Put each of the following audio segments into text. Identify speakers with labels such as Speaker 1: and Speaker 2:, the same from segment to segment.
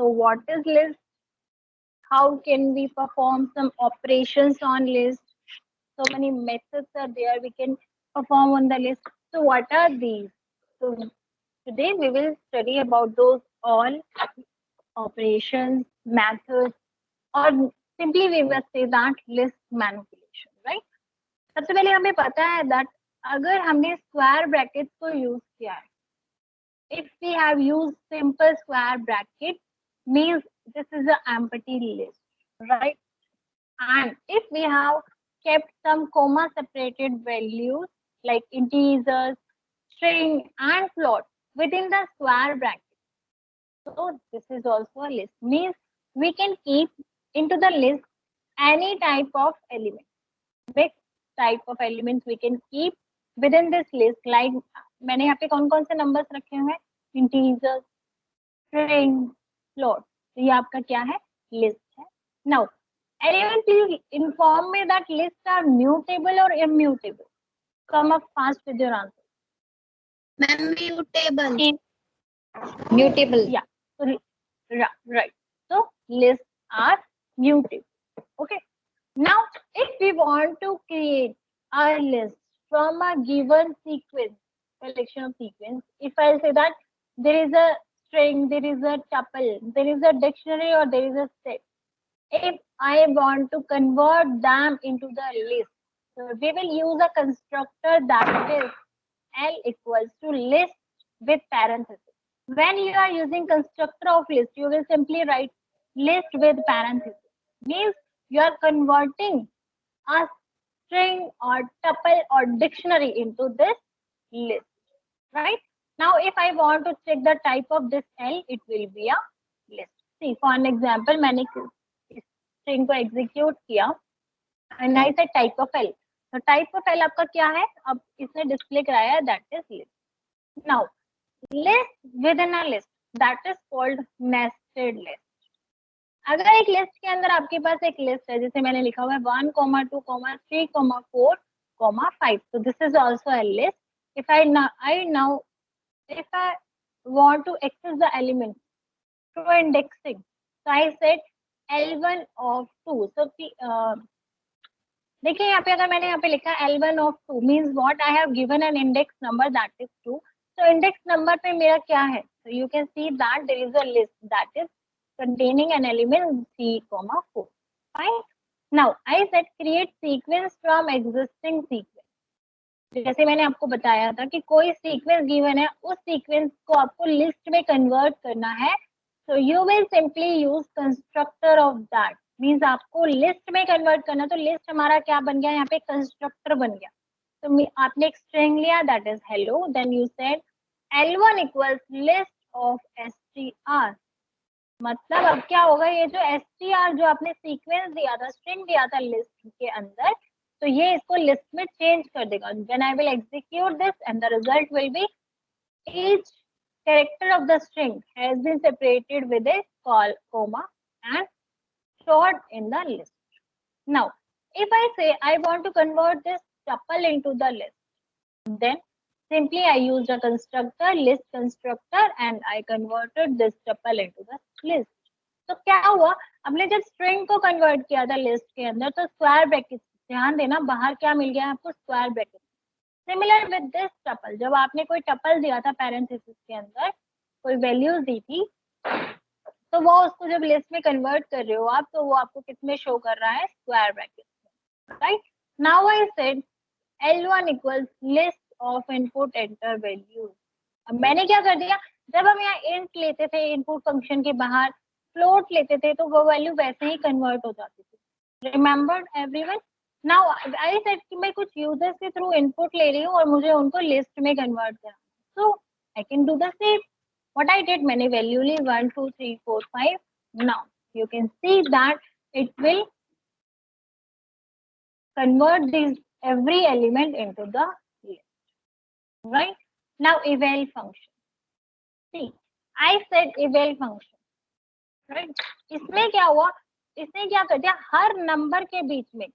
Speaker 1: So what is list? How can we perform some operations on list? So many methods are there we can perform on the list. So what are these? So today we will study about those all operations, methods, or simply we must say that list manipulation, right? सबसे पहले हमें पता है that अगर हमने square brackets को use किया है, if we have used simple square bracket means this is an empty list, right? And if we have kept some comma separated values like integers, string and float within the square bracket, so this is also a list, means we can keep into the list any type of element, mixed type of elements we can keep within this list. Like मैंने यहाँ पे कौन कौन से numbers रखे हुए हैं, integers, string, float, तो ये आपका क्या है, लिस्ट है. Now anyone please inform me that lists are mutable or immutable? Come up fast with your answer.
Speaker 2: Mutable.
Speaker 1: Mutable. Yeah. So, right. So lists are mutable. Okay. Now, if we want to create a list from a given sequence, collection of sequence, if I say that there is a string, there is a tuple, there is a dictionary, or there is a set, if I want to convert them into the list, so we will use a constructor that is L equals to list with parenthesis. When you are using constructor of list, you will simply write list with parenthesis. Means you are converting a string or tuple or dictionary into this list, right? Now, if I want to check the type of this L, it will be a list. See, for an example, मैंने string को execute किया and I said type of L. So type of L आपका क्या है? अब इसने display कराया है, that is list. Now, list within a list, that is called nested list. अगर एक लिस्ट के अंदर आपके पास एक लिस्ट है, जैसे मैंने लिखा हुआ है 1, 2, 3, 4, 5, so this is also a list. If I want to access the element through indexing, so I said L1 of 2. So देखिए यहाँ पे अगर मैंने यहाँ पे लिखा L1 of 2 means what I have given an index number that is 2. So index number पे मेरा क्या है? So you can see that there is a list that is containing an element 3, 4. Fine. Now I said create sequence from existing sequence. जैसे मैंने आपको बताया था कि कोई सीक्वेंस गिवन है, उस सीक्वेंस को आपको लिस्ट में कन्वर्ट करना है, so you will simply use constructor of that. Means आपको लिस्ट में कन्वर्ट करना, तो लिस्ट हमारा क्या बन गया, यहाँ पे कंस्ट्रक्टर बन गया. तो आपने एक स्ट्रिंग लिया that is hello, then you said L1 equals list of str. मतलब अब क्या होगा, ये जो str जो आपने सीक्वेंस दिया था, स्ट्रिंग दिया था लिस्ट के अंदर, तो ये इसको लिस्ट में चेंज कर देगा. When I will execute this and the result will be each character of the string has been separated with a comma and stored in the list. Now, if I say I want to convert this tuple into the list, then simply I used a constructor, list constructor, and I converted this tuple into the list. तो क्या हुआ, हमने जब string को convert किया था list के अंदर, तो स्क्वायर ब्रैकेट, ध्यान देना बाहर क्या मिल गया आपको, square bracket. Similar with this tuple, जब आपने कोई टपल दिया था पैरेंथेसिस के अंदर, कोई वैल्यूज दी थी, तो वो उसको जब लिस्ट में कन्वर्ट कर रहे हो आप, तो वो आपको किस में शो कर रहा है, स्क्वायर ब्रैकेट में, right. Now I said L1 equals list of input enter values. अब मैंने क्या कर दिया, जब हम यहाँ इंट लेते थे इनपुट फंक्शन के बाहर, फ्लोट लेते थे, तो वो वैल्यू वैसे ही कन्वर्ट हो जाती थी. Remembered everyone? Now I said कि मैं कुछ यूजर्स के थ्रू इनपुट ले रही हूँ और मुझे उनको लिस्ट में कन्वर्ट करना, so I can do the same. What I did, मैंने वैल्यू ली 1, 2, 3, 4, 5. Now you can see that it will convert these every element into the list, right? Now eval function. See, I said eval function, right? इसमें क्या हुआ, इसने क्या कर दिया, हर number के बीच में,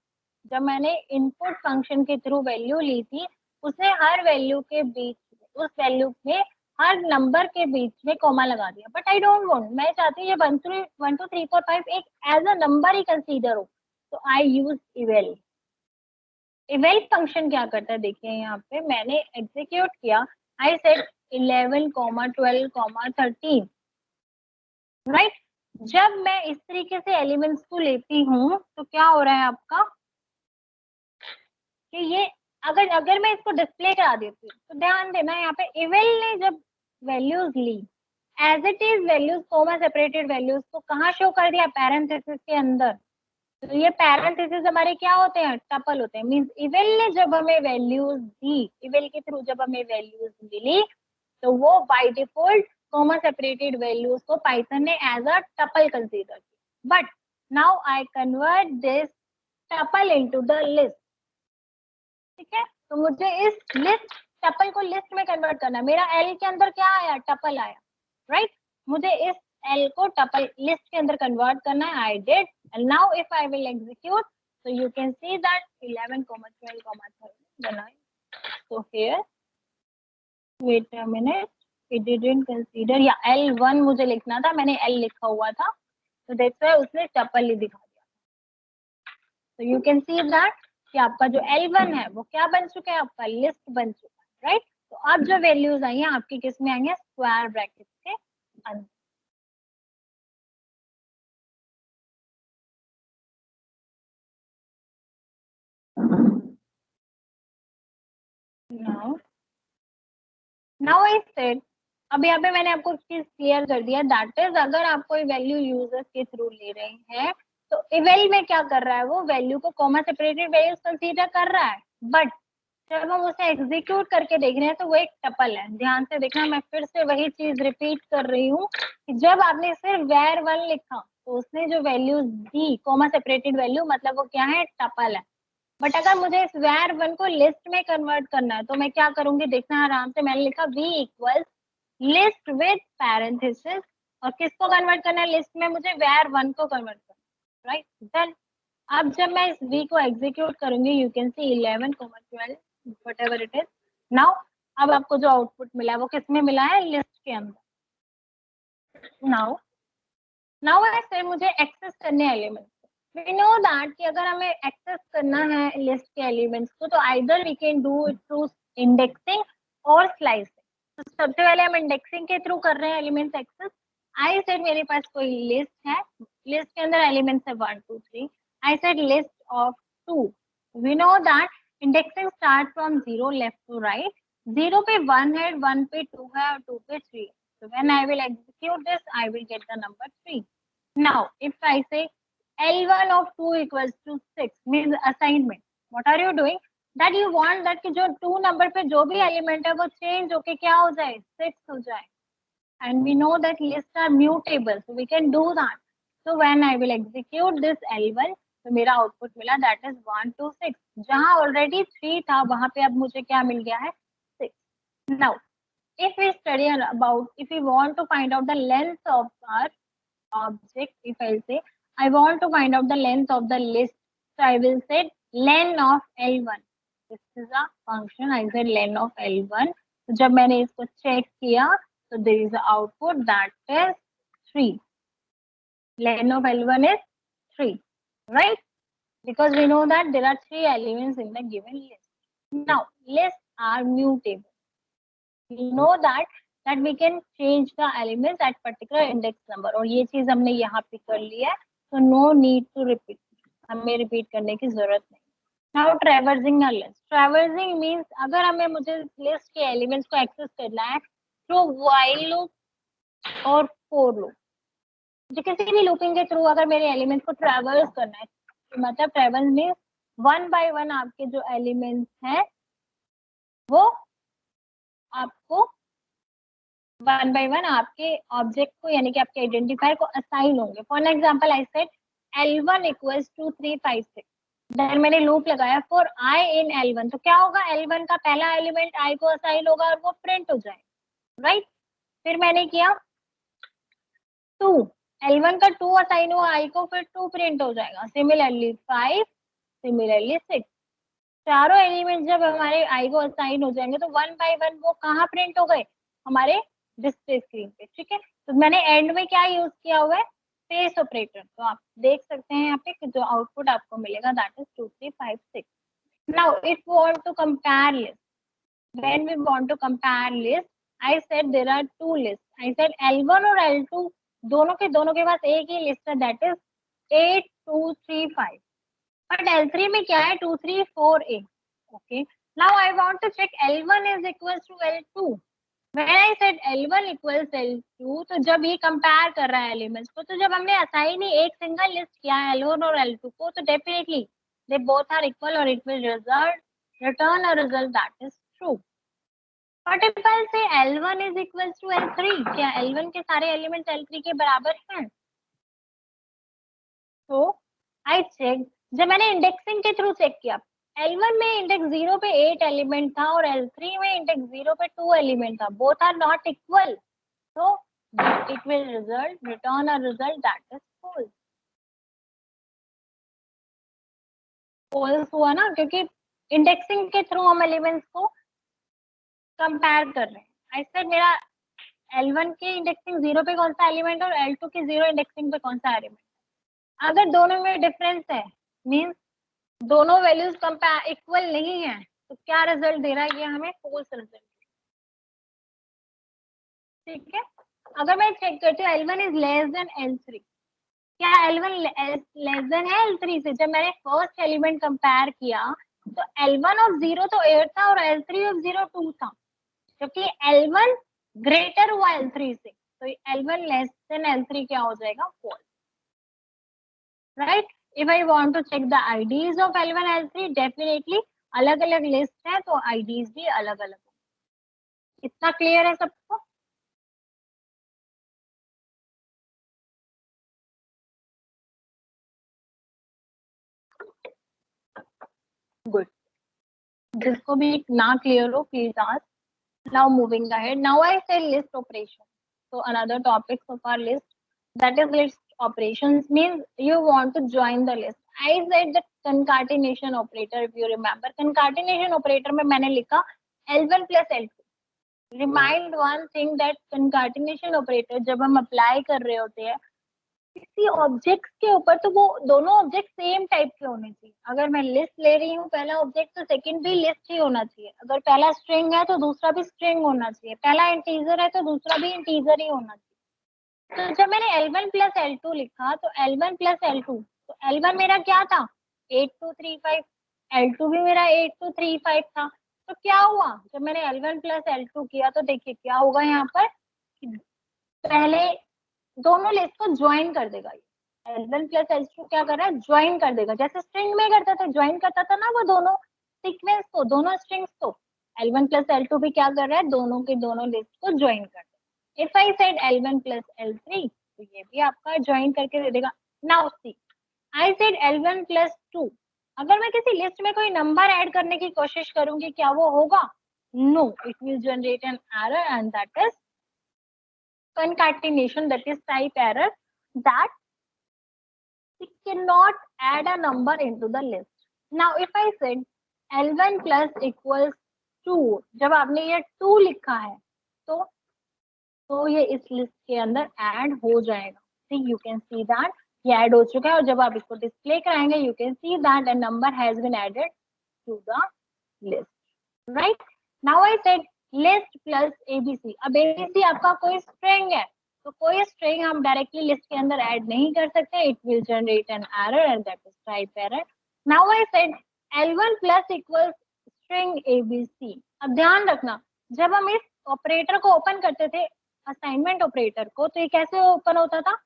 Speaker 1: जब मैंने इनपुट फंक्शन के थ्रू वैल्यू ली थी, उसने हर वैल्यू के बीच, उस वैल्यू में हर नंबर के बीच में कॉमा लगा दिया, बट आई डोंट वांट, मैं चाहती हूँ ये 1 2 3 4 5 एक एज अ नंबर ही कंसीडर हो, तो I use eval. Eval function क्या करता है, देखिए यहाँ पे मैंने एग्जीक्यूट किया, आई सेड 11 12 13, राइट। जब मैं इस तरीके से एलिमेंट्स को लेती हूँ तो क्या हो रहा है आपका कि ये अगर अगर मैं इसको डिस्प्ले करा देती हूँ तो ध्यान देना, यहाँ पे इवेल ने जब वैल्यूज ली as it is values comma separated values को कहाँ शो कर दिया, पैरेंथेसिस के अंदर। तो ये पैरेंथेसिस हमारे क्या होते हैं, टपल होते हैं। मींस इवेल ने जब हमें वैल्यूज दी, इवेल के थ्रू जब हमें वैल्यूज मिली, तो वो by default comma separated values को पाइथन ने एज अ टपल कंसीडर किया। But now I convert this tuple into the list, ठीक है। तो मुझे इस लिस्ट टपल को लिस्ट में कन्वर्ट करना है। मेरा एल के अंदर क्या आया, टपल आया, राइट। मुझे इस एल को टपल लिस्ट के अंदर कन्वर्ट करना है, I did. And now if I will execute, so you can see that 11 12 13 then I, so here wait a minute, it didn't consider, या L1 मुझे लिखना था, मैंने L लिखा हुआ था, तो that's why उसने टपल ही दिखा दिया। so you can see that कि आपका जो L1 है वो क्या बन चुका है, आपका लिस्ट बन चुका है, राइट। तो अब जो वैल्यूज आई हैं आपकी किस में आएंगे, स्क्वायर ब्रैकेट के अंदर। नाउ आई सेड, अब यहाँ पे मैंने आपको चीज क्लियर कर दिया, दैट इज अगर आप कोई वैल्यू यूजर्स के थ्रू ले रहे हैं तो इवेल में क्या कर रहा है, वो वैल्यू को कॉमा सेपरेटेड वैल्यूज कंसीडर कर रहा है, बट जब हम उसे एग्जीक्यूट करके देख रहे हैं तो वो एक टपल है। ध्यान से देखना, मैं फिर से वही चीज रिपीट कर रही हूँ कि जब आपने सिर्फ var1 लिखा तो उसने जो वैल्यूज दी कॉमा सेपरेटेड वैल्यू, मतलब वो क्या है, टपल है। बट अगर मुझे इस var1 को लिस्ट में कन्वर्ट करना है तो मैं क्या करूंगी, देखना आराम से, मैंने लिखा v equals list with parenthesis, और किसको कन्वर्ट करना है लिस्ट में, मुझे var1 को कन्वर्ट करना है, राइट। देन अब जब मैं इस v को एग्जीक्यूट करूंगी, you can see 11 12 whatever it is. Now अब आपको जो आउटपुट मिला है वो किस में मिला है, लिस्ट के अंदर। नाउ नाउ ऐसे मुझे एक्सेस करने एलिमेंट्स, वी नो दैट कि अगर हमें एक्सेस करना है लिस्ट के एलिमेंट्स को तो either we can do it through indexing और स्लाइसिंग। तो सबसे पहले हम इंडेक्सिंग के थ्रू कर रहे हैं एलिमेंट्स एक्सेस। आई सेड मेरे पास कोई लिस्ट है, लिस्ट के अंदर एलिमेंट्स है 1 2 3, I said list of 2। We know that indexing start from 0 left to right, 0 पे 1 है, 1 पे 2 है और 2 पे 3 है। So when I will execute this, I will get the number 3. Now, if I say L1 of 2 equals to 6 means assignment. What are you doing? That you want that कि जो 2 number पे जो भी element है वो change होके क्या हो जाए, 6 हो जाए. And we know that lists are mutable, so we can do that. So when I will execute this L1, तो मेरा आउटपुट मिला that is 1 2 6. जहाँ already 3 था वहाँ पे अब मुझे क्या मिल गया है, 6. Now, if we study about, if we want to find out the length of our object, if I'll say I want to find out the length of the list, so I will say len of L1. This is a function, I said len of L1. तो जब मैंने इसको check किया तो there is a output that is 3. Len of L1 is 3, right? Because we know that there are 3 elements in the given list. Now, lists are mutable. We know that we can change the elements at particular index number, और ये चीज हमने यहाँ पे कर लिया है, so no need to repeat, हमें repeat करने की जरूरत नहीं। Now traversing a list. Traversing means अगर हमें मुझे list के elements को access करना है through while loop और for loop, जो किसी भी looping के through अगर मेरे elements को traverse करना है, मतलब traverse means one by one आपके जो elements हैं वो आपको वन बाय वन आपके ऑब्जेक्ट को यानी कि आपके आइडेंटिफायर को असाइन होंगे। For example I said L1 equals to 3 5 6, then मैंने लूप लगाया फॉर I इन L1, तो क्या होगा, L1 का पहला एलिमेंट I को असाइन होगा और वो प्रिंट हो जाएगा, राइट। फिर मैंने किया 2, L1 का 2 असाइन हुआ I को, फिर 2 प्रिंट हो जाएगा। सिमिलरली 5, सिमिलरली 6, चारों एलिमेंट जब हमारे I को असाइन हो जाएंगे तो वन बाय वन वो कहाँ प्रिंट हो गए, हमारे डिस्प्ले स्क्रीन पे, ठीक है। तो मैंने एंड में क्या यूज किया हुआ है, स्पेस ऑपरेटर। तो आप देख सकते हैं यहाँ पे कि जो आउटपुट आपको मिलेगा that is 2 3 5 6। Now if we want to compare list, when we want to compare list, I said there are two lists. I said L1 और L2 दोनों के पास एक ही लिस्ट है दैट इज 8 2 3 5। बट L3 में क्या है 2 3 4 8। Okay, now I want to check L1 is equals to L2। When I said L1 equals L2, तो जब ये कंपेयर कर रहा है एलिमेंट्स को, तो जब हमने असाइन ही एक सिंगल लिस्ट किया है L1 और L2 को, तो definitely they both are equal और it will return a result that is true. What if I say L1 is equals to L3? क्या L1 के सारे एलिमेंट्स L3 के बराबर हैं? तो I check, जब मैंने इंडेक्सिंग के थ्रू चेक किया, L1 में इंडेक्स 0 पे 8 एलिमेंट था और L3 में इंडेक्स 0 पे 2 एलिमेंट था, बोथ आर नॉट इक्वल, तो it will return a result that is false। false हुआ ना, क्योंकि इंडेक्सिंग के थ्रू हम एलिमेंट्स को कंपेयर कर रहे हैं। ऐसे मेरा L1 के इंडेक्सिंग 0 पे कौन सा एलिमेंट और L2 के 0 इंडेक्सिंग पे कौन सा एलिमेंट, अगर दोनों में डिफरेंस है मींस दोनों वैल्यूज कंपेयर इक्वल नहीं है, तो क्या रिजल्ट दे रहा है ये हमें, फॉल्स रिजल्ट, ठीक है। अगर मैं चेक करती हूँ L1 is less than L3, क्या L1 लेस देन है L3 से? जब मैंने फर्स्ट एलिमेंट कंपेयर किया तो L1 ऑफ 0 तो 8 था और L3 ऑफ 0 2 था, क्योंकि L1 ग्रेटर हुआ L3 से, तो L1 लेस देन L3 क्या हो जाएगा, false, right. If I want to check the IDs of L1 L3, definitely अलग अलग लिस्ट है तो आईडीज भी अलग अलग। इतना क्लियर है सबको? गुड, जिसको भी ना क्लियर हो please ask. Now moving ahead, now I say list operation. So another topic of our list, that is list operations, means you want to join the list. I said that concatenation operator, if you remember, concatenation operator में मैंने लिखा L1 plus L2। Remind one thing that concatenation operator जब हम apply कर रहे होते हैं किसी ऑब्जेक्ट के ऊपर, तो वो दोनों ऑब्जेक्ट सेम टाइप के होने चाहिए। अगर मैं लिस्ट ले रही हूँ पहला ऑब्जेक्ट, तो सेकंड भी लिस्ट ही होना चाहिए। अगर पहला स्ट्रिंग है तो दूसरा भी स्ट्रिंग होना चाहिए, पहला इंटीजर है तो दूसरा भी इंटीजर ही होना चाहिए। तो जब मैंने L1 प्लस L2 लिखा, तो L1 प्लस L2, तो L1 मेरा क्या था 8235, L2 भी मेरा 8235 था। तो क्या हुआ जब मैंने L1 प्लस L2 किया, तो देखिए क्या होगा यहाँ पर, पहले दोनों लिस्ट को ज्वाइन कर देगा। L1 प्लस L2 क्या कर रहा है, ज्वाइन कर देगा, जैसे स्ट्रिंग में करता था, ज्वाइन करता था ना वो दोनों सीक्वेंस को, दोनों स्ट्रिंग्स को। L1 प्लस L2 भी क्या कर रहा है, दोनों के दोनों लिस्ट को ज्वाइन कर देगा। If I said L1 plus L3, तो ये भी आपका ज्वाइन करके दे देगा। नाउ सी, आई सेड L1 प्लस 2, अगर मैं किसी लिस्ट में कोई नंबर ऐड करने की कोशिश करूंगी, क्या वो होगा, no, it will generate an error and that is concatenation, that is type error, that it cannot add a number into the list. Now if I said L1 plus equals 2, जब आपने ये 2 लिखा है तो ये इस लिस्ट के अंदर ऐड हो जाएगा। See, you can see that ये ऐड हो चुका है, और जब आप इसको डिस्प्ले कराएंगे you can see that a number has been added to the list, right? Now I said list plus ABC. अब एबीसी आपका कोई स्ट्रिंग है, तो कोई स्ट्रिंग हम डायरेक्टली लिस्ट के अंदर ऐड नहीं कर सकते, it will generate an error and that is type error. Now I said L1 plus equals string ABC. अब ध्यान रखना, जब हम इस ऑपरेटर को ओपन करते थे, असाइनमेंट ऑपरेटर को, तो ये कैसे ओपन होता था,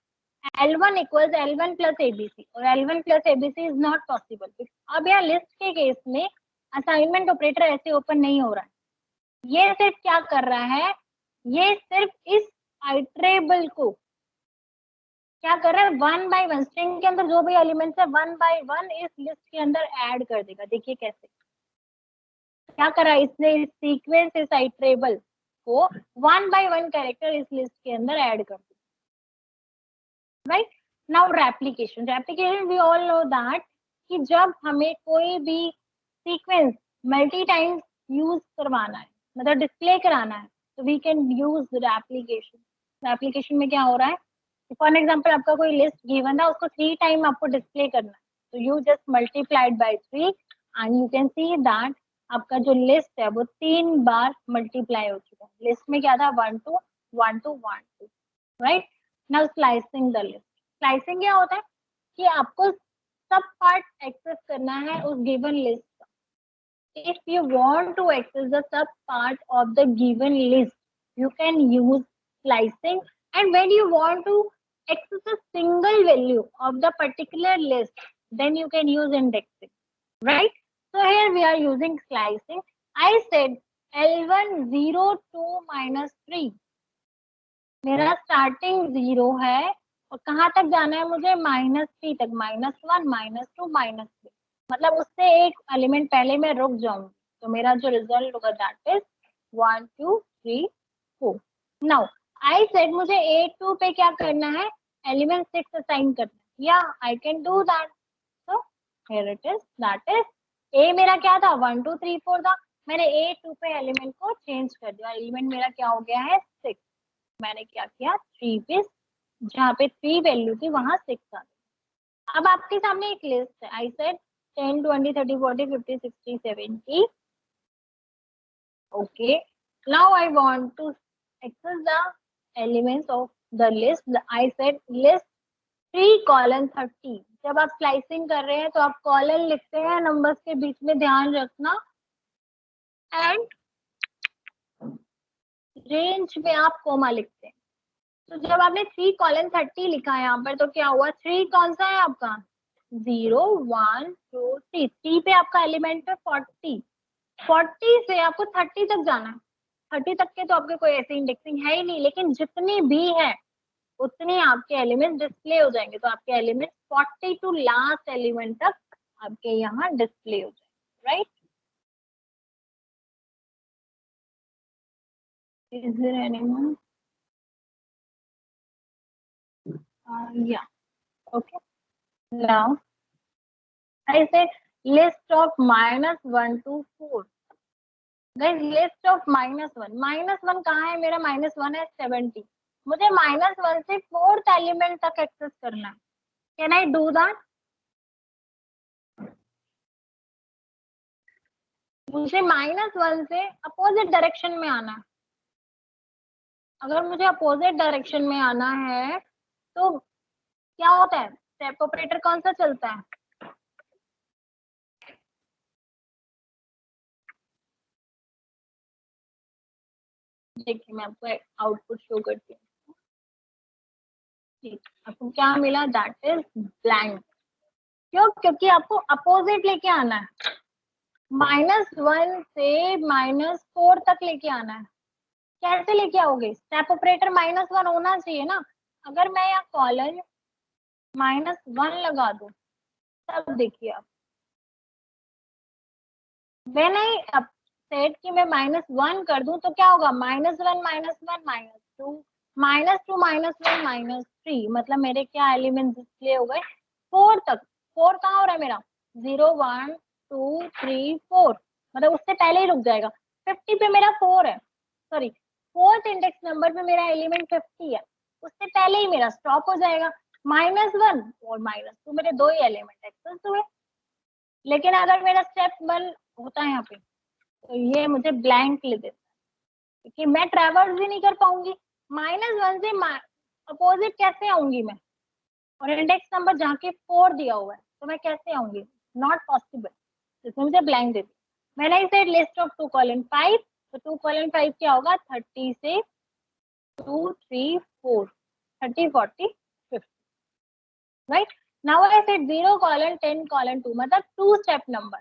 Speaker 1: L1 equals L1 plus ABC, और L1 plus ABC is not possible. अब यहाँ लिस्ट के केस में असाइनमेंट ऑपरेटर ऐसे ओपन नहीं हो रहा है, ये सिर्फ क्या कर रहा है, ये सिर्फ इस आइटरेबल को क्या कर रहा है, 1 बाय 1 स्ट्रिंग के अंदर जो भी एलिमेंट्स है 1 बाय 1 इस लिस्ट के अंदर ऐड कर देगा। देखिए कैसे क्या कर रहा है, इसने इस सीक्वेंस, इस आइटरेबल को 1 बाय 1 कैरेक्टर इस लिस्ट के अंदर ऐड कर दिया, right. Now replication, replication we all know that कि जब हमें कोई भी सीक्वेंस मल्टी टाइम्स यूज करवाना है, मतलब डिस्प्ले कराना है, तो we can use the application. Application में क्या हो रहा है, फॉर एग्जाम्पल आपका कोई लिस्ट गिवन है, उसको 3 टाइम आपको डिस्प्ले करना है, तो you just multiplied by 3 and you can see that आपका जो लिस्ट है वो 3 बार मल्टीप्लाई हो चुका है। लिस्ट में क्या था, 1 2 1 2 1 2, right. Now slicing the list. Slicing क्या होता है कि आपको सब पार्ट एक्सेस करना है उस गिवन लिस्ट का। If you want to access the sub part of the given list, you can use slicing. And when you want to access a single value of the particular list, then you can use indexing, right? So here we are using slicing. I said L1 0 2 minus 3. मेरा starting 0 है और कहाँ तक जाना है मुझे, -3 तक, -1 -2 -3, मतलब उससे एक एलिमेंट पहले मैं रुक जाऊंगी, तो मेरा जो रिजल्ट होगा that is 1 2 3 4। Now I said मुझे A2 पे क्या करना है, एलिमेंट 6 असाइन करना है, या आई can do that. So here it is, that is a मेरा क्या था, 1 2 3 4 था, मैंने A2 पे एलिमेंट को चेंज कर दिया, एलिमेंट मेरा क्या हो गया है 6। मैंने क्या किया, 3 पे जहाँ पे 3 वैल्यू थी वहां 6 आ गई। अब आपके सामने एक लिस्ट है, I said 10 20 30 40 50 60 70। okay, now I want to access the elements of the list. I said list 3:30। जब आप स्लाइसिंग कर रहे हैं तो आप कॉलन लिखते हैं, नंबर्स के बीच में ध्यान रखना, एंड रेंज में आप कोमा लिखते हैं। तो जब आपने 3:30 लिखा है यहाँ पर, तो क्या हुआ, 3 कौन सा है आपका, 0 1 2 3, 3 पे आपका एलिमेंट है 40, 40 से आपको 30 तक जाना है। 30 तक के तो आपके कोई ऐसे इंडेक्सिंग है ही नहीं, लेकिन जितनी भी है उतने आपके एलिमेंट डिस्प्ले हो जाएंगे, तो आपके एलिमेंट 40 टू लास्ट एलिमेंट तक आपके यहाँ डिस्प्ले हो जाएंगे, right. Is there anyone? Yeah, okay. Now I say list of -1 to 4. Guys, list of -1, -1 कहाँ है, मेरा -1 है 70, मुझे -1 से 4th एलिमेंट तक एक्सेस करना है। Can I do that? मुझे -1 से अपोजिट डायरेक्शन में आना है। अगर मुझे अपोजिट डायरेक्शन में आना है तो क्या होता है, स्टेप ऑपरेटर कौन सा चलता है, देखिए मैं आपको आउटपुट शो करती हूँ। ठीक, आपको क्या मिला, दैट इज ब्लैंक। क्यों? क्योंकि आपको अपोजिट लेके आना है, -1 से -4 तक लेके आना है। कैसे लेके आओगे, स्टेप ऑपरेटर -1 होना चाहिए ना। अगर मैं यहाँ कॉलन -1 लगा दूं, तब देखिए आप, व्हेन आई सेट कि मैं -1 कर दूं तो क्या होगा, -1 -1 -2 -2 -1 -3, मतलब मेरे क्या एलिमेंट डिस्प्ले हो गए 4 तक। 4 कहाँ हो रहा है मेरा, 0 1 2 3 4, मतलब उससे पहले ही रुक जाएगा। 50 पे मेरा 4 है, सॉरी 4th इंडेक्स नंबर पे मेरा एलिमेंट 50 है, उससे पहले ही मेरा स्टॉप हो जाएगा। -1 और -2 मेरे दो ही एलिमेंट एक्सेस हुए। लेकिन अगर मेरा स्टेप 1 होता है यहाँ पे, तो ये मुझे ब्लैंक ले देता है, क्योंकि मैं ट्रेवर्स भी नहीं कर पाऊंगी। -1 से अपोजिट कैसे आऊंगी मैं, और इंडेक्स नंबर जहाँ के 4 दिया हुआ है, तो मैं कैसे आऊंगी, नॉट पॉसिबल। इसमें मुझे ब्लैंक दे दिया। मैंने इसे लिस्ट ऑफ 2:5, तो 2:5 क्या होगा, 30 से 2 3 4 30 40 50, राइट। नाउ आई सेड 0:10:2, मतलब 2 स्टेप नंबर।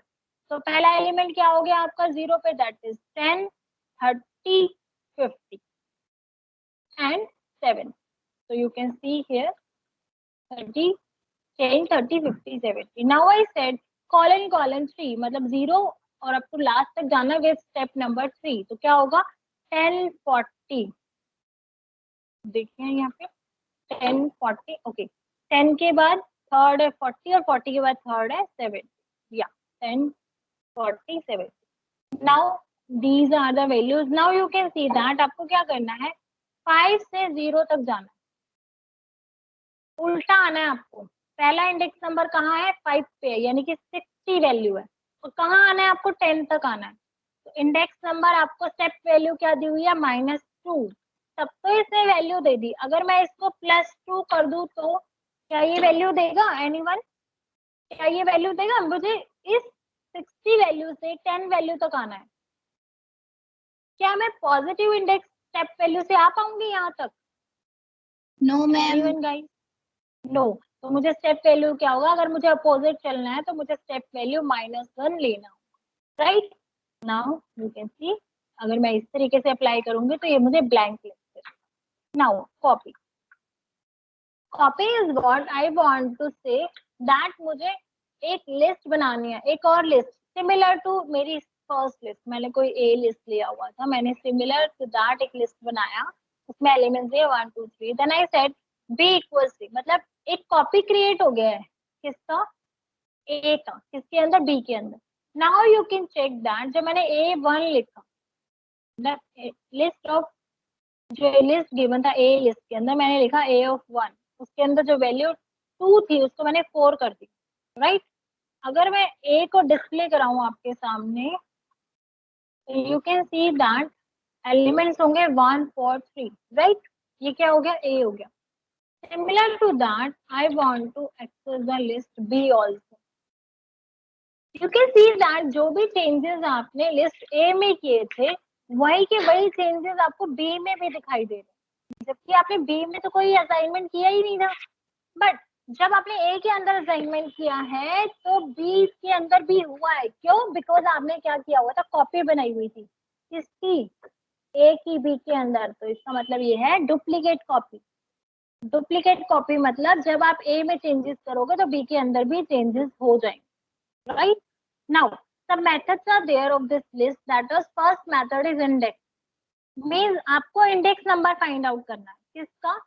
Speaker 1: तो पहला एलिमेंट क्या हो गया आपका 0 पे, that is 10 30 50 and 7. So you can see here 30 10 30 50 70. Now I said colon 3, मतलब 0 और अब तो लास्ट तक जाना विद स्टेप नंबर 3, तो क्या होगा 10 40। देखिए यहाँ पे 10 40, ओके 10 के बाद थर्ड है 40 और 40 के बाद थर्ड है 70, या 10 40 70। Now These are the values. Now you can see that आपको क्या करना है, 5 से 0 तक जाना है, उल्टा आना है आपको। पहला इंडेक्स नंबर कहाँ है, 5 पे है, यानी कि 60 वैल्यू है, तो कहाँ आना है आपको, 10 तक आना है। तो इंडेक्स नंबर आपको स्टेप वैल्यू क्या दी हुई है, -2, तब तो इसने वैल्यू दे दी। अगर मैं इसको +2 कर दूं तो क्या ये वैल्यू देगा, एनीवन, क्या ये वैल्यू देगा? मुझे इस 60 वैल्यू से 10 वैल्यू तक आना है। क्या मैं पॉजिटिव इंडेक्स स्टेप वैल्यू से आ पाऊंगी यहाँ तक?
Speaker 2: No ma'am.
Speaker 1: Anyone guys? No. तो मुझे स्टेप वैल्यू क्या होगा, अगर मुझे अपोजिट चलना है तो मुझे स्टेप वैल्यू -1 लेना होगा, right? Now you can see, अगर मैं इस तरीके से अप्लाई करूंगी तो ये मुझे ब्लैंक लिख देगा। Now copy, copy is what I want to say that मुझे एक लिस्ट बनानी है, एक और लिस्ट सिमिलर टू मेरी फर्स्ट लिस्ट। मैंने कोई ए लिस्ट लिया हुआ था, मैंने सिमिलर टू दैट एक लिस्ट बनाया, उसमें एलिमेंट्स है 1 2 3, then I said b equal C, मतलब एक कॉपी क्रिएट हो गया है, किसका, ए का, किसके अंदर, बी के अंदर। Now you can check that जब मैंने A1 लिखा, लिस्ट ऑफ, जो लिस्ट गिवन था ए लिस्ट के अंदर, मैंने लिखा a of 1, उसके अंदर जो वैल्यू 2 थी उसको मैंने 4 कर दी, राइट? अगर मैं ए को डिस्प्ले कराऊं आपके सामने, you can see that elements होंगे 1 4 3, राइट? ये क्या हो गया, ए हो गया। Similar to that, I want to access the list B also. You can see that जो भी changes आपने लिस्ट A में किए थे, वही के वही changes आपको B में भी दिखाई दे रहे हैं, जबकि आपने B में तो कोई असाइनमेंट किया ही नहीं था। बट जब आपने A के अंदर असाइनमेंट किया है तो B के अंदर भी हुआ है। क्यों? बिकॉज आपने क्या किया हुआ था, कॉपी बनाई हुई थी किसकी, A की B के अंदर। तो इसका मतलब ये है डुप्लीकेट कॉपी। डुप्लीकेट कॉपी मतलब जब आप ए में चेंजेस करोगे तो बी के अंदर भी चेंजेस हो जाएंगे, राइट? नाउ सब methods are there of this list, that is first method is index, means आपको इंडेक्स नंबर फाइंड आउट करना है, किसका,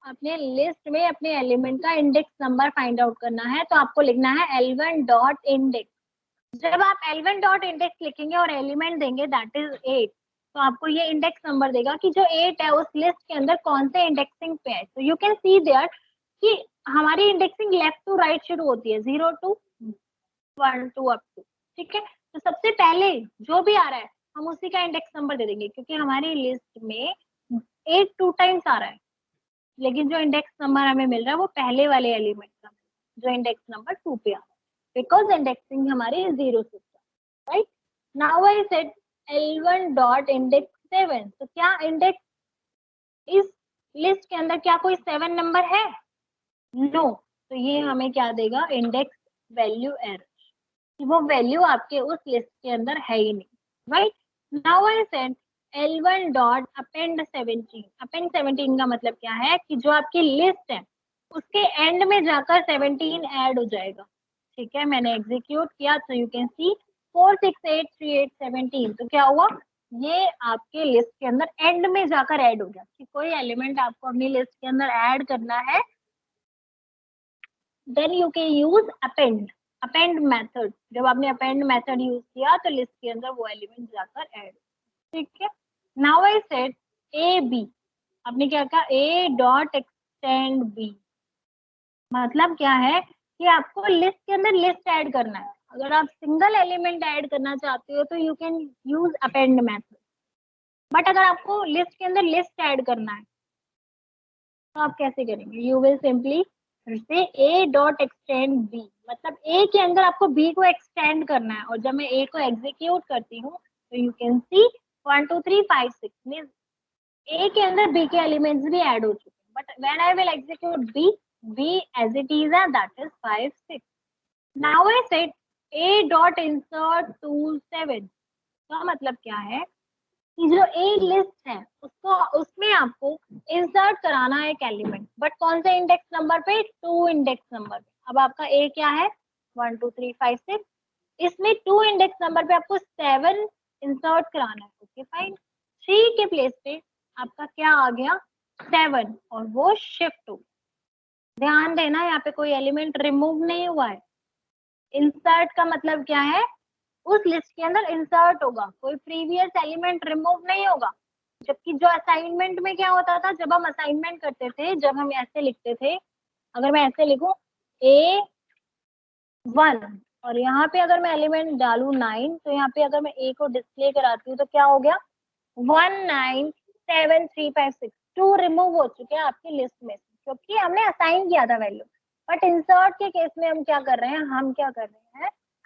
Speaker 1: अपने लिस्ट में अपने एलिमेंट का इंडेक्स नंबर फाइंड आउट करना है। तो आपको लिखना है L1 डॉट इंडेक्स। जब आप L1 डॉट इंडेक्स लिखेंगे और एलिमेंट देंगे दैट इज 8, तो आपको ये इंडेक्स नंबर देगा कि जो 8 है उस लिस्ट के अंदर कौन से इंडेक्सिंग पे है। तो यू कैन सी देयर कि हमारी इंडेक्सिंग लेफ्ट टू राइट शुरू होती है, 0 to 1 to अप टू, ठीक है? तो सबसे पहले जो भी आ रहा है हम उसी का इंडेक्स नंबर दे देंगे, क्योंकि हमारी लिस्ट में 8 2 टाइम्स आ रहा है, लेकिन जो इंडेक्स नंबर हमें मिल रहा है वो पहले वाले एलिमेंट का, जो इंडेक्स नंबर 2 पे आ रहा है, बिकॉज इंडेक्सिंग हमारी 0 से, right? Now I said L1 dot index 7, तो क्या इंडेक्स इस लिस्ट के अंदर क्या कोई 7 नंबर है? नो। तो ये हमें क्या देगा, इंडेक्स वैल्यू एरर, वो वैल्यू आपके उस लिस्ट के अंदर है ही नहीं, right? Now I said L1 dot append 17। Append 17 का मतलब क्या है कि जो आपकी लिस्ट है उसके एंड में जाकर 17 ऐड हो जाएगा, ठीक है? मैंने एग्जीक्यूट किया तो यू कैन सी 4 6 8 3 8 17, तो क्या हुआ, ये आपके लिस्ट के अंदर एंड में जाकर ऐड हो गया। कि कोई एलिमेंट आपको अपनी लिस्ट के अंदर ऐड करना है, then you can use append, append method. जब आपने अपेंड मेथड यूज किया तो लिस्ट के अंदर वो एलिमेंट जाकर ऐड, ठीक है? Now I said A B, आपने क्या कहा, ए डॉट एक्सटेंड बी, मतलब क्या है कि आपको लिस्ट के अंदर लिस्ट ऐड करना है। अगर आप सिंगल एलिमेंट ऐड करना चाहते हो तो you can use append method, but अगर आपको लिस्ट के अंदर लिस्ट ऐड करना है तो आप कैसे करेंगे, यू विल सिंपली से ए डॉट एक्सटेंड बी, मतलब ए के अंदर आपको बी को एक्सटेंड करना है। और जब मैं ए को एग्जीक्यूट करती हूँ तो यू कैन सी 1 2 3 5 6 मींस ए के अंदर बी के एलिमेंट्स भी ऐड हो चुके हैं, but when I will execute B as it is है, that is 5 6। Now I said A dot insert to 7, का मतलब क्या है कि जो ए लिस्ट है उसको, उसमें आपको इंसर्ट कराना है एक एलिमेंट, बट कौन से इंडेक्स नंबर पे, 2 इंडेक्स नंबर पे। अब आपका ए क्या है, 1 2 3 5 6, इसमें 2 इंडेक्स नंबर पे आपको 7 इंसर्ट कराना है, ओके फाइन। 3 के प्लेस पे आपका क्या आ गया, 7, और वो शिफ्ट हो। ध्यान देना यहाँ पे कोई एलिमेंट रिमूव नहीं हुआ है। इंसर्ट का मतलब क्या है, उस लिस्ट के अंदर इंसर्ट होगा, कोई प्रीवियस एलिमेंट रिमूव नहीं होगा। जबकि जो असाइनमेंट में क्या होता था, जब हम असाइनमेंट करते थे, जब हम ऐसे लिखते थे, अगर मैं ऐसे लिखूं A1 और यहाँ पे अगर मैं एलिमेंट डालू 9, तो यहाँ पे अगर मैं A को डिस्प्ले कराती हूँ तो क्या हो गया 1973562 रिमूव हो चुके हैं आपकी लिस्ट में से, क्योंकि हमने असाइन किया था वैल्यू। बट इंसर्ट के केस में हम क्या कर रहे हैं,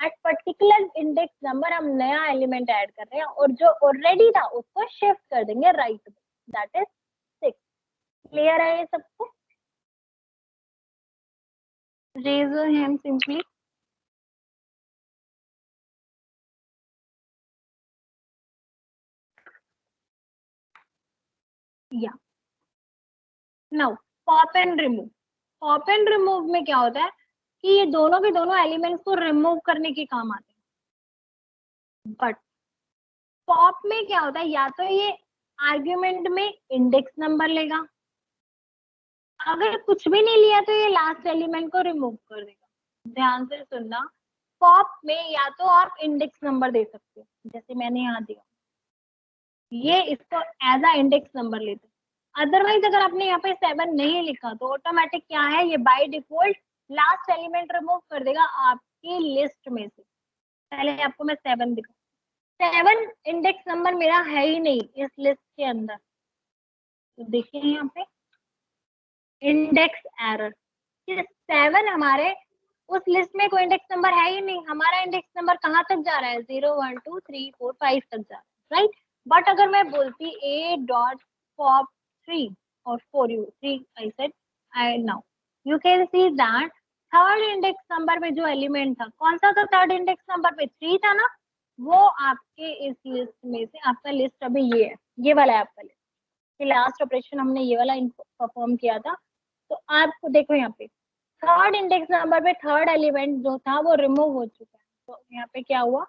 Speaker 1: एट पर्टिकुलर इंडेक्स नंबर हम नया एलिमेंट ऐड कर रहे हैं और जो ऑलरेडी था उसको शिफ्ट कर देंगे राइट में, दैट इज 6। क्लियर है ये सबको? Raise your hand simply. या now pop and remove. Pop and remove में क्या होता है कि ये दोनों के दोनों एलिमेंट्स को रिमूव करने के काम आते हैं। बट पॉप में क्या होता है, या तो ये आर्ग्यूमेंट में इंडेक्स नंबर लेगा, अगर कुछ भी नहीं लिया तो ये लास्ट एलिमेंट को रिमूव कर देगा। ध्यान से सुनना, पॉप में या तो आप इंडेक्स नंबर दे सकते हो, जैसे मैंने यहाँ दिया, ये इसको एज अ इंडेक्स नंबर लेते। अदरवाइज अगर आपने यहाँ पे 7 नहीं लिखा तो ऑटोमेटिक क्या है, ये by default last element remove कर देगा आपकी लिस्ट में से। पहले आपको मैं 7 दिखा, 7 इंडेक्स नंबर मेरा है ही नहीं इस लिस्ट के अंदर, तो देखिए यहाँ पे इंडेक्स एरर, 7 हमारे उस लिस्ट में कोई इंडेक्स नंबर है ही नहीं। हमारा इंडेक्स नंबर कहाँ तक जा रहा है, 0 1 2 3 4 5 तक जा रहा है, राइट। बट अगर मैं बोलती a.pop3 और 4 you 3 I said, I now you can see that third index number पे जो एलिमेंट था, कौन सा था थर्ड इंडेक्स नंबर पे, 3 था ना, वो आपके इस लिस्ट में से, आपका लिस्ट अभी ये है, ये वाला है आपका लिस्ट, लास्ट ऑपरेशन हमने ये वाला परफॉर्म किया था। तो आपको देखो यहाँ पे थर्ड इंडेक्स नंबर पे थर्ड एलिमेंट जो था वो रिमूव हो चुका है, तो यहाँ पे क्या हुआ,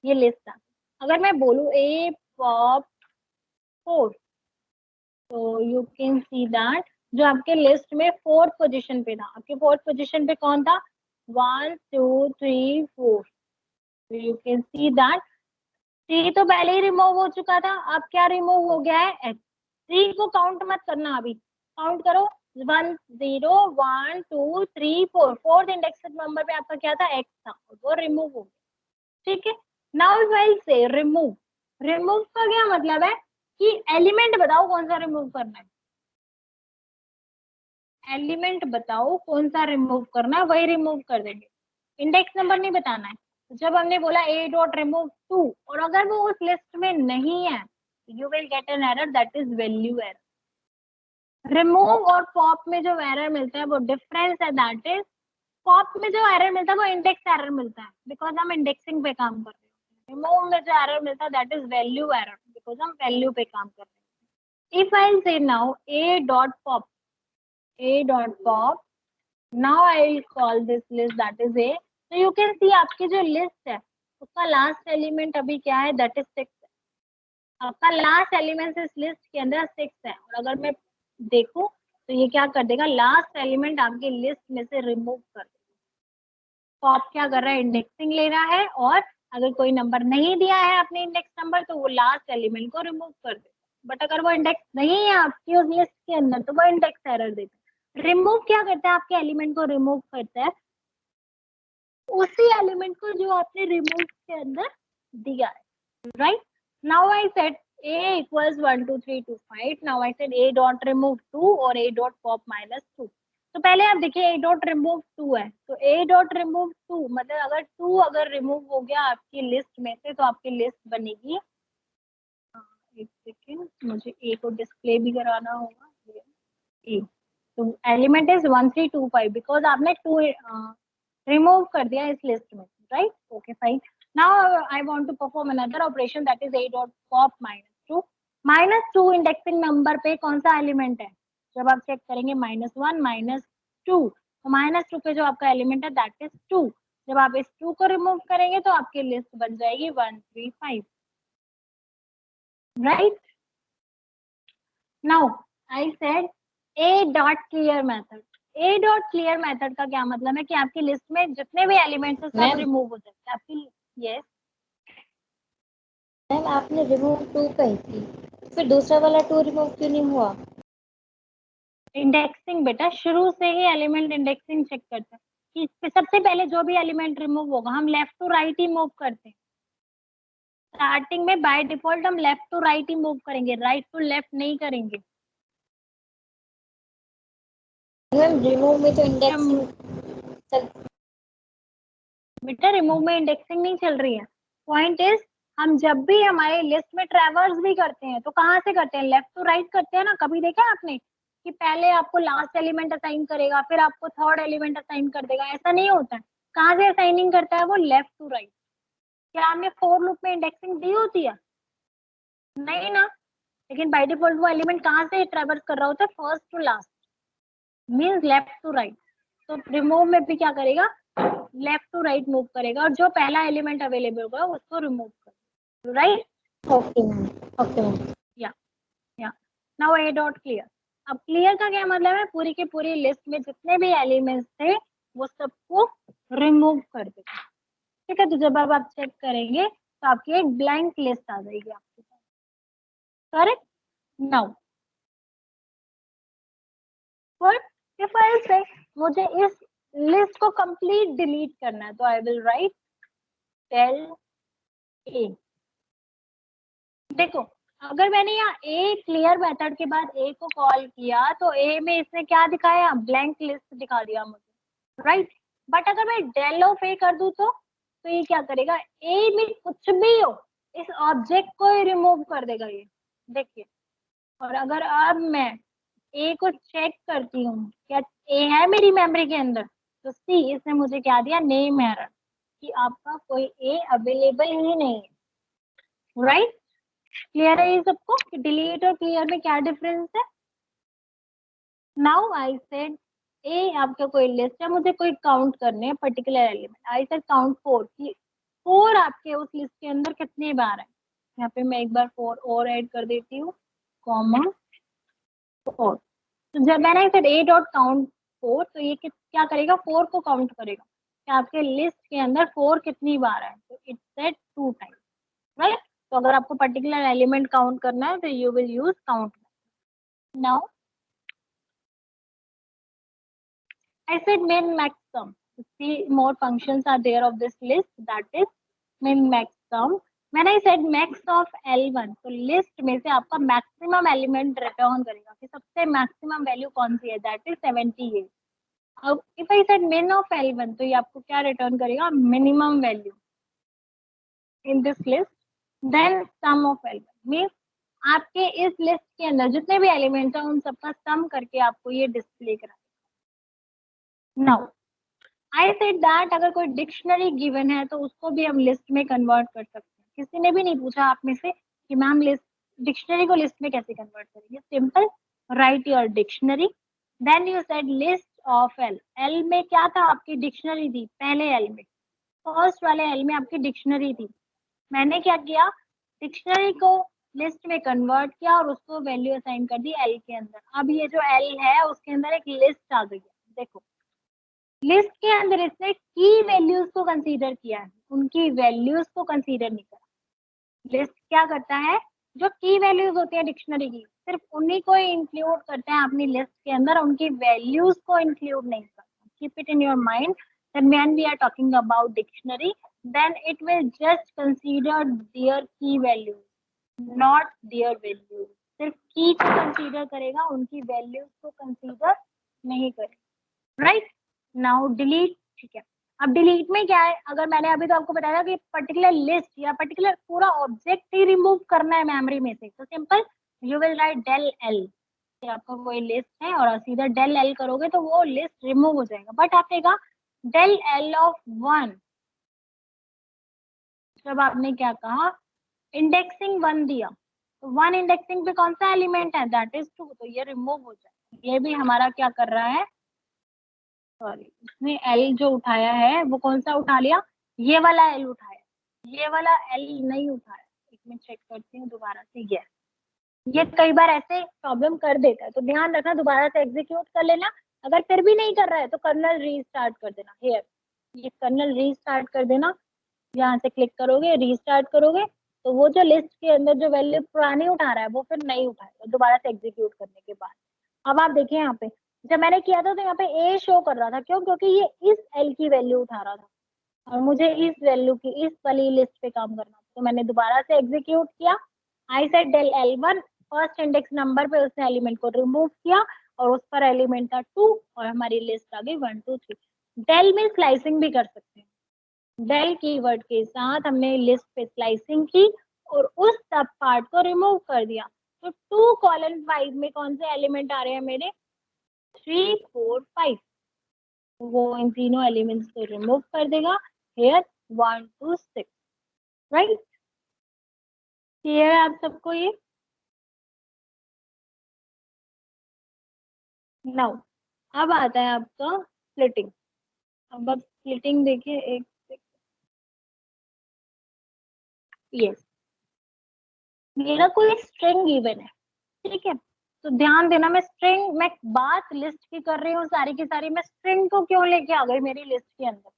Speaker 1: ये लिस्ट था। अगर मैं बोलूँ a.pop4, तो यू कैन सी दैट जो आपके लिस्ट में फोर्थ पोजीशन पे था, आपके फोर्थ पोजीशन पे कौन था, 1 2 3 4, तो यू कैन सी दैट 3 तो पहले ही रिमूव हो चुका था, अब क्या रिमूव हो गया है, x। 3 को काउंट मत करना, अभी काउंट करो 1 0 1 2 3 4, फोर्थ इंडेक्स नंबर पे आपका क्या था, x था, और वो रिमूव हो गया। ठीक है, नाउ इफ आई से रिमूव, रिमूव का क्या मतलब है कि एलिमेंट बताओ कौन सा रिमूव करना है, एलिमेंट बताओ कौन सा रिमूव करना है, वही रिमूव कर देंगे, इंडेक्स नंबर नहीं बताना है। तो जब हमने बोला a.remove2 और अगर वो उस लिस्ट में नहीं है, you will get an error, that is value error. Remove और पॉप में जो एरर मिलता है वो डिफरेंस है, दैट इज पॉप में जो एरर मिलता है वो इंडेक्स एरर मिलता है, बिकॉज हम इंडेक्सिंग पे काम कर रहे हैं। रिमूव में जो एरर मिलता है that is value error, because हम वैल्यू पे काम कर रहे हैं। इफ आई से now a.pop, now I will call this list that is a, so you can see आपकी जो लिस्ट है उसका लास्ट एलिमेंट अभी क्या है, that is 6 है। आपका लास्ट एलिमेंट इस लिस्ट के अंदर 6 है, और अगर मैं देखूं तो ये क्या कर देगा, लास्ट एलिमेंट आपकी लिस्ट में से रिमूव कर देगा। पॉप क्या कर रहा है, इंडेक्सिंग ले रहा है, और अगर कोई नंबर नहीं दिया है आपने इंडेक्स नंबर, तो वो लास्ट एलिमेंट को रिमूव कर देगा। बट अगर वो इंडेक्स नहीं है आपकी उस लिस्ट के अंदर, तो वो इंडेक्स एरर देगा। रिमूव क्या करता है, आपके एलिमेंट को रिमूव करता है, उसी एलिमेंट को जो आपने रिमूव के अंदर दिया है, right. Now I set a equals 1 2 3 2 5, now I set a dot remove 2 और a dot pop minus 2। तो पहले आप देखिए a dot remove 2 है, तो a dot remove 2 मतलब अगर 2 अगर रिमूव हो गया आपकी लिस्ट में से, तो आपकी लिस्ट बनेगी, एक सेकेंड मुझे a को डिस्प्ले भी कराना होगा, a, तो एलिमेंट इज 1 3 2 5, बिकॉज आपने 2 रिमूव कर दिया इस लिस्ट में, right. Okay fine, now I want to perform another operation, that is a dot pop -2। -2 indexing number पे कौन सा एलिमेंट है, जब आप चेक करेंगे -1 -2, तो -2 पे जो आपका एलिमेंट है दैट इज 2। जब आप इस 2 को रिमूव करेंगे तो आपकी लिस्ट बन जाएगी 1 3 5, right. Now I said a dot clear method. a dot clear method का क्या मतलब है कि आपकी लिस्ट में जितने भी एलिमेंट्स हैं सब रिमूव हो जाते हैं आपकी। यस
Speaker 2: मैम आपने रिमूव 2 कही थी, फिर दूसरा वाला 2 रिमूव क्यों नहीं हुआ?
Speaker 1: इंडेक्सिंग बेटा, शुरू से ही एलिमेंट इंडेक्सिंग चेक करते हैं कि सबसे पहले जो भी एलिमेंट रिमूव होगा हम लेफ्ट टू राइट ही मूव करते हैं। स्टार्टिंग में बाय डिफॉल्ट हम लेफ्ट टू राइट ही मूव करेंगे, राइट टू लेफ्ट नहीं करेंगे।
Speaker 2: मैम रिमूव में तो इंडेक्सिंग चल
Speaker 1: बेटा रिमूव में इंडेक्सिंग नहीं चल रही है। पॉइंट इज हम जब भी हमारे लिस्ट में ट्रैवर्स भी करते हैं तो कहाँ से करते हैं, लेफ्ट टू राइट करते हैं ना। कभी देखा आपने कि पहले आपको लास्ट एलिमेंट असाइन करेगा फिर आपको थर्ड एलिमेंट असाइन कर देगा, ऐसा नहीं होता है। कहाँ से असाइनिंग करता है वो, लेफ्ट टू राइट। क्या हमने फोर लूप में इंडेक्सिंग दी होती है? नहीं ना। लेकिन बाय डिफॉल्ट वो एलिमेंट कहाँ से ट्रैवर्स कर रहा होता है, first to last, means left to right. तो रिमूव में भी क्या करेगा, लेफ्ट टू राइट मूव करेगा और जो पहला एलिमेंट अवेलेबल होगा उसको रिमूव करेगा, right.
Speaker 2: Okay ma'am, okay ma'am.
Speaker 1: या नाउ ए डॉट क्लियर। अब क्लियर का क्या मतलब है, पूरी की पूरी लिस्ट में जितने भी एलिमेंट्स थे वो सबको रिमूव कर देगा। ठीक है, तो जब अब आप चेक करेंगे तो आपकी एक ब्लैंक लिस्ट आ जाएगी आपके पास, correct. Now but if I say मुझे इस लिस्ट को कंप्लीट डिलीट करना है तो I will write del A. देखो अगर मैंने यहाँ ए क्लियर मेथड के बाद ए को कॉल किया तो ए में इसने क्या दिखाया, ब्लैंक लिस्ट दिखा दिया मुझे, राइट। बट अगर मैं डेल ऑफ ए कर दूं तो ये क्या करेगा, ए में कुछ भी हो इस ऑब्जेक्ट को ही रिमूव कर देगा ये, देखिए। और अगर अब मैं ए को चेक करती हूँ क्या ए है मेरी मेमोरी के अंदर, तो सी इसने मुझे क्या दिया, नेम एरर, कि आपका कोई ए अवेलेबल ही नहीं है, राइट। क्लियर है ये सबको कि डिलीट और क्लियर में क्या डिफरेंस है। नाउ आई सेड ए आपका कोई लिस्ट है, मुझे कोई काउंट करने हैं particular element, I said count four, कि फोर आपके उस लिस्ट के अंदर कितनी बार है। यहाँ पे मैं एक बार फोर और ऐड कर देती हूँ, कॉमा फोर। तो जब मैंने said A dot count four, तो ये क्या करेगा, फोर को काउंट करेगा कि आपके लिस्ट के अंदर फोर कितनी बार है, तो it said two times, right. तो अगर आपको पर्टिकुलर एलिमेंट काउंट करना है तो you will use count. Now I said min max sum. Three more functions are there of this list, that is min max sum. When I said max of L1, तो list में से आपका maximum element return करेगा कि सबसे maximum value कौन सी है, that is 78। अब if I said min of L1, तो ये आपको क्या रिटर्न करेगा, minimum value in this list. Then sum of L1 means आपके इस लिस्ट के अंदर जितने भी एलिमेंट्स हैं उन सबका सम करके आपको ये डिस्प्ले करा। नाउ आई सेड दैट अगर कोई डिक्शनरी गिवन है तो उसको भी हम लिस्ट में कन्वर्ट कर सकते हैं। किसी ने भी नहीं पूछा आप में से कि मैम लिस्ट डिक्शनरी को लिस्ट में कैसे कन्वर्ट करेंगे, simple, write your dictionary, then you said list of L. L में क्या था, आपकी डिक्शनरी थी, पहले एल में, फर्स्ट वाले एल में आपकी डिक्शनरी थी। मैंने क्या किया, डिक्शनरी को लिस्ट में कन्वर्ट किया और उसको वैल्यू असाइन कर दी एल के अंदर। अब ये जो एल है उसके अंदर एक लिस्ट आ गई है, देखो लिस्ट के अंदर इसने की वैल्यूज को कंसीडर किया है, उनकी वैल्यूज को कंसीडर नहीं करा। लिस्ट क्या करता है, जो की वैल्यूज होती है डिक्शनरी की सिर्फ उन्हीं को ही इंक्लूड करते हैं अपनी लिस्ट के अंदर, उनकी वैल्यूज को इंक्लूड नहीं करता। Keep it in your mind that when we are talking about dictionary then it will just consider their key values, not their values. सिर्फ की को कंसीडर करेगा, उनकी वैल्यूज को कंसीडर नहीं करेगा, राइट। नाउ डिलीट, ठीक है। अब डिलीट में क्या है, अगर मैंने अभी तो आपको बताया कि पर्टिकुलर लिस्ट या पर्टिकुलर पूरा ऑब्जेक्ट ही रिमूव करना है मेमोरी में से, तो simple you will write del L. आपका कोई लिस्ट है और सीधा डेल एल करोगे तो वो लिस्ट रिमूव हो जाएगा। बट आपने कहा डेल एल ऑफ वन, जब आपने क्या कहा इंडेक्सिंग वन दिया, तो वन इंडेक्सिंग पे कौन सा एलिमेंट है, दैट इज टू, तो ये रिमूव हो जाएगा। ये भी हमारा क्या कर रहा है, सॉरी उसने एल जो उठाया है वो कौन सा उठा लिया, ये वाला एल उठाया, ये वाला एल नहीं उठाया। एक मिनट चेक करती हूँ दोबारा से, ये कई बार ऐसे प्रॉब्लम कर देता है, तो ध्यान रखना, दोबारा से एग्जीक्यूट कर लेना। अगर फिर भी नहीं कर रहा है तो कर्नल रीस्टार्ट कर देना, हियर ये कर्नल रीस्टार्ट कर देना, यहाँ से क्लिक करोगे रीस्टार्ट करोगे तो वो जो लिस्ट के अंदर जो वैल्यू पुरानी उठा रहा है वो फिर नहीं उठाएगा दोबारा से एग्जीक्यूट करने के बाद। अब आप देखिए यहाँ पे जब मैंने किया था तो यहाँ पे ए शो कर रहा था, क्यों? क्योंकि ये इस एल की वैल्यू उठा रहा था और मुझे इस वैल्यू की इस वाली लिस्ट पे काम करना था, तो मैंने दोबारा से एग्जीक्यूट किया। I said del L1 first index number पे उसने एलिमेंट को रिमूव किया और उस पर एलिमेंट था 2 और हमारी लिस्ट आ गई 1 2 3। डेल में स्लाइसिंग भी कर सकते हैं। डेल कीवर्ड के साथ हमने लिस्ट पे स्लाइसिंग की और उस सब पार्ट को रिमूव कर दिया। तो 2:5 में कौन से एलिमेंट आ रहे हैं मेरे? 3 4 5। वो इन तीनों एलिमेंट्स को रिमूव कर देगा। Here 1 2 6, right? क्लियर है आप सबको ये? नाउ अब आता है आपका स्प्लिटिंग। अब आप स्प्लिटिंग देखिए एक, यस, मेरा कोई स्ट्रिंग गिवन है, ठीक है? तो ध्यान देना, मैं बात लिस्ट की कर रही हूँ सारी की सारी, मैं स्ट्रिंग को क्यों लेके आ गई मेरी लिस्ट के अंदर?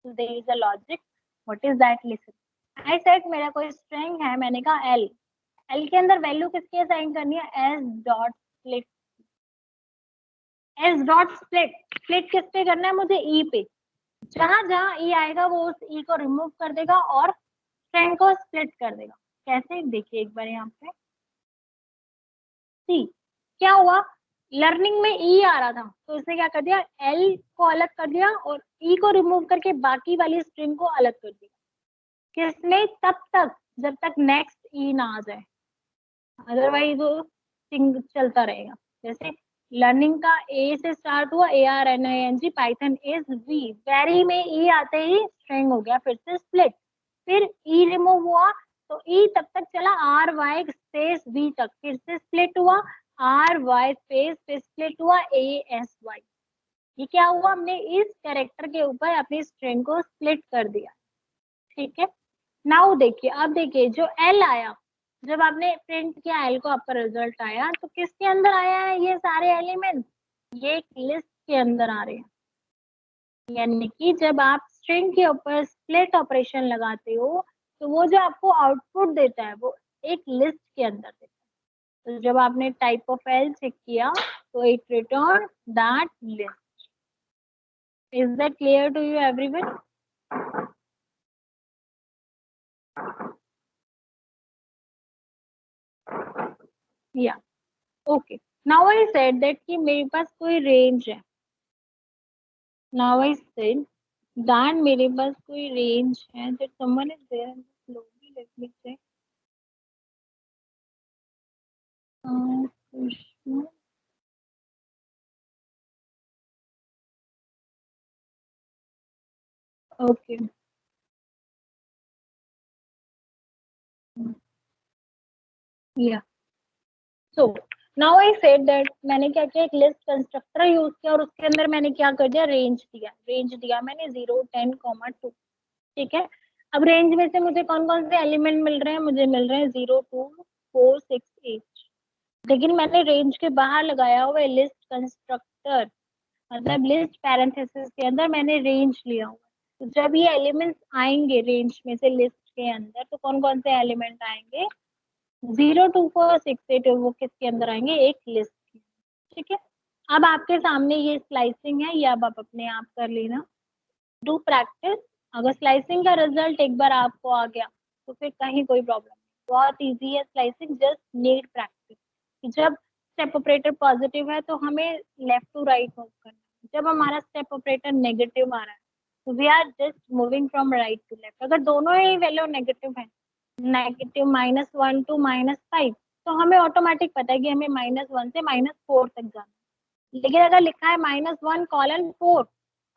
Speaker 1: तो there is a logic, what is that? Listen, I said मेरा कोई स्ट्रिंग है, मैंने कहा एल, एल के अंदर वैल्यू किसकी असाइन करनी है? S dot split. S dot split, split किस पे करना है मुझे? ई पे। जहां जहां ई आएगा वो उस ई को रिमूव कर देगा और स्ट्रिंग को स्प्लिट कर देगा। कैसे? देखिए एक बार यहाँ पे, सी क्या हुआ, लर्निंग में ई आ रहा था तो इसने क्या कर दिया, एल को अलग कर दिया और ई को रिमूव करके बाकी वाली स्ट्रिंग को अलग कर दिया। किसमें? तब तक जब तक नेक्स्ट ई ना आ जाए, अदरवाइज वो स्ट्रिंग चलता रहेगा। जैसे लर्निंग का ए से स्टार्ट हुआ, ARNING, Python is we, very में ई आते ही स्ट्रिंग हो गया, फिर से स्प्लिट, फिर ई रिमूव हुआ तो ई तब तक चला RY स्पेस वी तक, फिर से स्प्लिट हुआ, RY स्पेस फिर स्प्लिट हुआ ASY। ये क्या हुआ, हमने इस कैरेक्टर के ऊपर अपनी स्ट्रिंग को स्प्लिट कर दिया, ठीक है? नाउ देखिए, अब देखिए जो एल आया, जब आपने प्रिंट किया एल को, आपका रिजल्ट आया तो किसके अंदर आया है? ये सारे एलिमेंट ये एक लिस्ट के अंदर आ रहे हैं। यानी कि जब आप स्ट्रिंग के ऊपर स्प्लिट ऑपरेशन लगाते हो तो वो जो आपको आउटपुट देता है वो एक लिस्ट के अंदर देता है। तो जब आपने टाइप ऑफ एल चेक किया तो it return that list. Is that clear to you everyone? या okay, now I said that कि मेरे पास कोई रेंज है। नाउ आई सेड दैट मेरे पास कोई रेंज है, that someone is there and slowly let me check. Krishna. Okay. Yeah. So now I said that मैंने क्या किया, एक लिस्ट कंस्ट्रक्टर यूज किया और उसके अंदर मैंने क्या कर दिया, रेंज दिया मैंने 0 10 2, ठीक है? अब रेंज में से मुझे कौन कौन से एलिमेंट मिल रहे हैं? मुझे मिल रहे हैं 0 2 4 6 8, लेकिन मैंने रेंज के बाहर लगाया हुआ है लिस्ट कंस्ट्रक्टर, मतलब लिस्ट पैरेंथेसिस के अंदर मैंने रेंज लिया हुआ। तो जब ये एलिमेंट्स आएंगे रेंज में से लिस्ट के अंदर तो कौन कौन से एलिमेंट आएंगे? 0 2 4 6 8, वो किसके अंदर आएंगे? एक लिस्ट के, ठीक है? अब आपके सामने ये स्लाइसिंग है, ये अब आप अपने आप कर लेना, डू प्रैक्टिस। अगर स्लाइसिंग का रिजल्ट एक बार आपको आ गया तो फिर कहीं कोई प्रॉब्लम नहीं, बहुत इजी है स्लाइसिंग, जस्ट नीड प्रैक्टिस। जब स्टेप ऑपरेटर पॉजिटिव है तो हमें लेफ्ट टू राइट मूव करना है, जब हमारा स्टेप ऑपरेटर नेगेटिव आ रहा है तो we are just moving from right to left. अगर दोनों ही वैल्यू नेगेटिव है, नेगेटिव -1 to -5, तो हमें ऑटोमेटिक पता है कि हमें -1 से -4 तक जाना है। लेकिन अगर लिखा है -1:4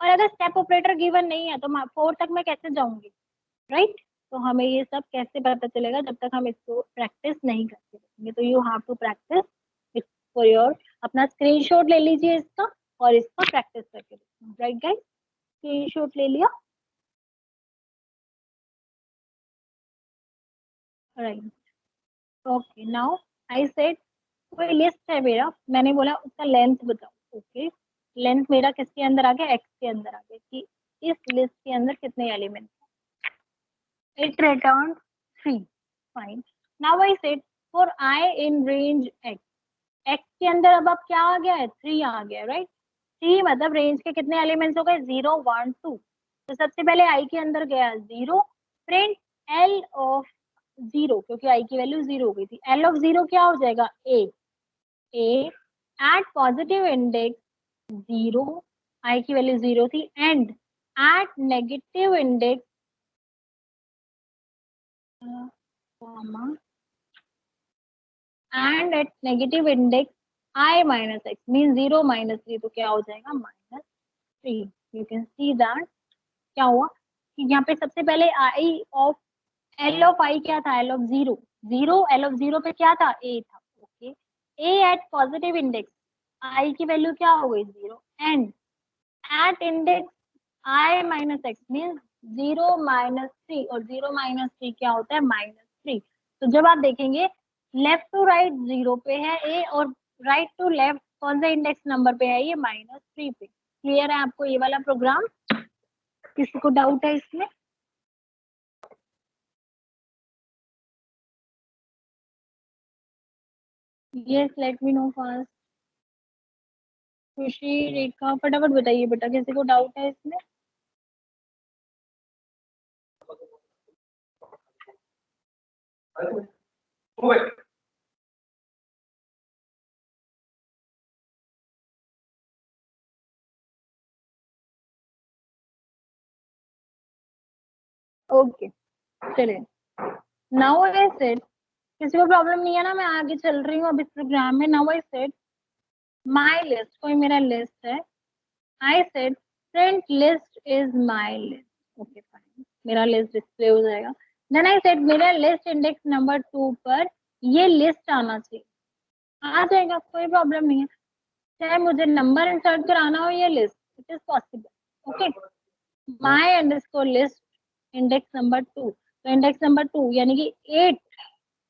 Speaker 1: और अगर स्टेप ऑपरेटर गिवन नहीं है तो 4 तक मैं कैसे जाऊंगी, राइट? तो हमें ये सब कैसे पता चलेगा जब तक हम इसको प्रैक्टिस नहीं करते रहेंगे। तो you have to practice for your, अपना स्क्रीनशॉट ले लीजिए इसका और इसका प्रैक्टिस करके देखिए, राइट गाइस? स्क्रीनशॉट ले लिया, right? Okay, now I said कोई लिस्ट है मेरा, मैंने बोला उसका लेंथ बताओ। ओके, लेंथ मेरा किसके अंदर आ गया? एक्स के अंदर आ गया कि इस लिस्ट के अंदर कितने element. It return 3, fine. Now I said for I in range x, x के अंदर अब क्या आ गया है, 3 आ गया, राइट. 3 मतलब रेंज के कितने एलिमेंट्स हो गए, 0 1 2. तो सबसे पहले आई के अंदर गया 0. प्रिंट एल ऑफ 0, क्योंकि आई की वैल्यू 0 हो गई थी. एल ऑफ 0 क्या हो जाएगा, A. A at positive index 0, I की वैल्यू 0 थी, and at negative index and at negative index I minus X mean 0 minus 3, तो क्या हो जाएगा, -3. यू कैन सी दैट क्या हुआ कि यहाँ पे सबसे पहले आई ऑफ एल ऑफ आई क्या था, एल ऑफ 0. 0 एल ऑफ 0 पे क्या था, ए था. Okay. A at positive index, I की वैल्यू क्या हो गई, 0, and at index I minus X mean 0 minus 3, और 0 माइनस 3 क्या होता है, -3. तो जब आप देखेंगे लेफ्ट टू राइट 0 पे है ए, और राइट टू लेफ्ट कौन सा इंडेक्स नंबर पे है, ये -3 पे. क्लियर है आपको ये वाला प्रोग्राम, किसी को डाउट है इसमें? Yes, let me know fast. खुशी, रेखा, फटाफट बताइए बेटा, किसी को डाउट है इसमें? ओके, चलिए. नाउ आई सेड, किसी को प्रॉब्लम नहीं है ना, मैं आगे चल रही हूँ अब इस प्रोग्राम में. Now I said my list, कोई मेरा लिस्ट है. I said print list is my list. Okay fine, मेरा लिस्ट डिस्प्ले हो जाएगा. देन आई सेड मेरा लिस्ट इंडेक्स नंबर 2 पर ये लिस्ट आना चाहिए. आ जाएगा, कोई प्रॉब्लम नहीं है. चाहे मुझे नंबर इंसर्ट कराना हो या list, it is possible. Okay. My underscore list index number 2, तो इंडेक्स नंबर 2 यानी कि 8